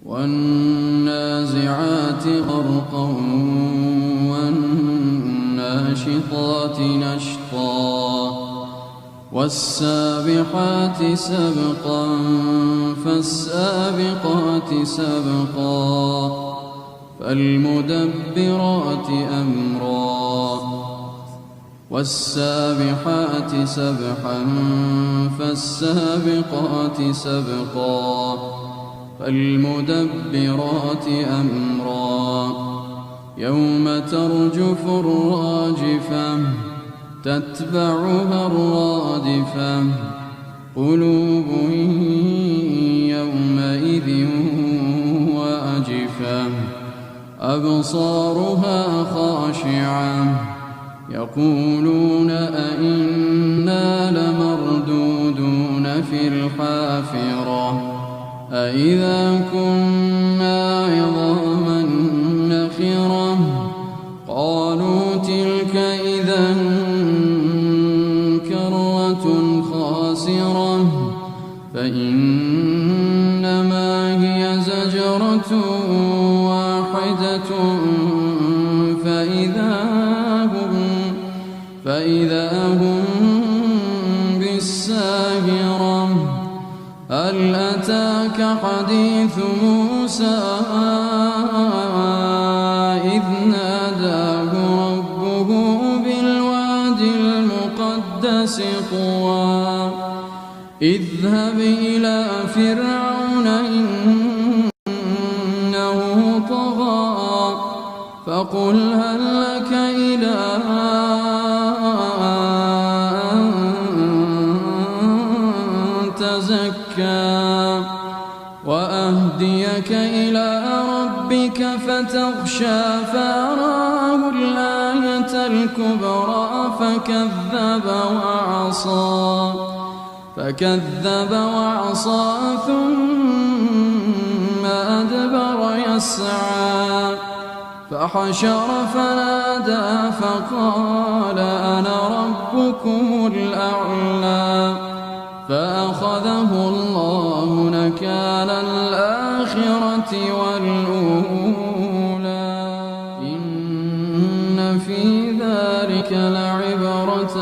والنازعات غرقا والناشطات نشطا والسابحات سبقا فالسابقات سبقا فالمدبرات أمرا والسابحات سبحا فالسابقات سبقا فالمدبرات أمرا يوم ترجف الراجفة تتبعها الرادفة قلوب يومئذ واجفة أبصارها خاشعة يقولون أئنا لمردودون في الحافرة أئذا كنا عظاما نخرة قالوا تلك إذا كرة خاسرة فإنما هي زجرة واحدة فإذا هم بالساهرة هل أتاك حديث موسى إذ ناداه ربه بالواد المقدس طوى اذهب إلى فرعون إنه طغى فقل هل لك إلى أن تزكى وأهديك إلى ربك فتخشى فأراه الآية الكبرى فكذب وعصى ثم أدبر يسعى فحشر فنادى فقال أنا ربكم الأعلى فأخذه الله نكال الآخرة والأولى إن في ذلك لعبرة